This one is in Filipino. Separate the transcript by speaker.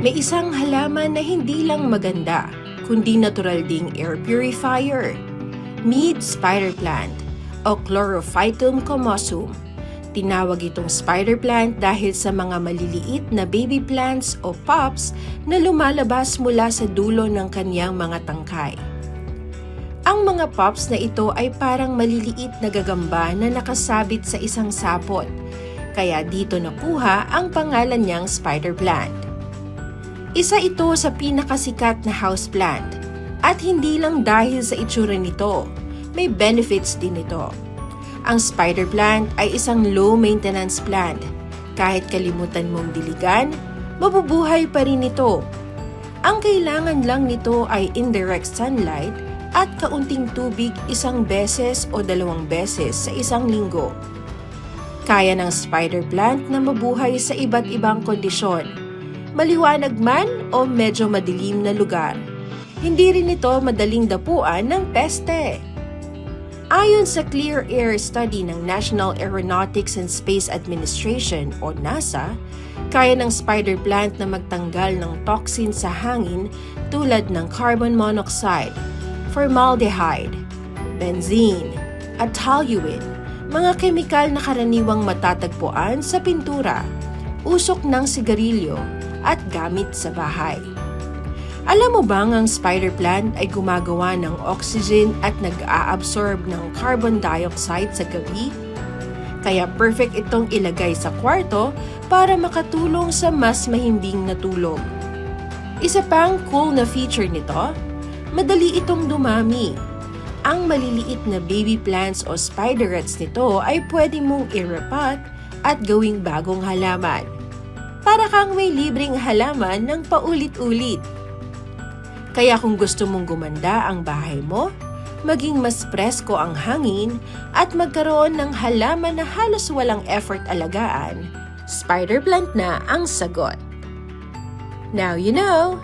Speaker 1: May isang halaman na hindi lang maganda, kundi natural ding air purifier. Mead spider plant o Chlorophytum comosum. Tinawag itong spider plant dahil sa mga maliliit na baby plants o pups na lumalabas mula sa dulo ng kanyang mga tangkay. Ang mga pups na ito ay parang maliliit na gagamba na nakasabit sa isang sapot, kaya dito nakuha ang pangalan niyang spider plant. Isa ito sa pinakasikat na houseplant at hindi lang dahil sa itsura nito, may benefits din ito. Ang spider plant ay isang low-maintenance plant. Kahit kalimutan mong diligan, mabubuhay pa rin ito. Ang kailangan lang nito ay indirect sunlight at kaunting tubig 1 beses o 2 beses sa isang linggo. Kaya ng spider plant na mabuhay sa iba't ibang kondisyon, maliwanag man o medyo madilim na lugar. Hindi rin ito madaling dapuan ng peste. Ayon sa Clear Air Study ng National Aeronautics and Space Administration o NASA, kaya ng spider plant na magtanggal ng toxin sa hangin tulad ng carbon monoxide, formaldehyde, benzene, at toluene, mga kemikal na karaniwang matatagpuan sa pintura, usok ng sigarilyo, at gamit sa bahay. Alam mo bang ang spider plant ay gumagawa ng oxygen at nag-a-absorb ng carbon dioxide sa gabi? Kaya perfect itong ilagay sa kwarto para makatulong sa mas mahimbing na tulog. Isa pang cool na feature nito, madali itong dumami. Ang maliliit na baby plants o spiderets nito ay pwede mong i-repot at gawing bagong halaman. Para kang may libreng halaman ng paulit-ulit. Kaya kung gusto mong gumanda ang bahay mo, maging mas presko ang hangin at magkaroon ng halaman na halos walang effort alagaan, spider plant na ang sagot. Now you know!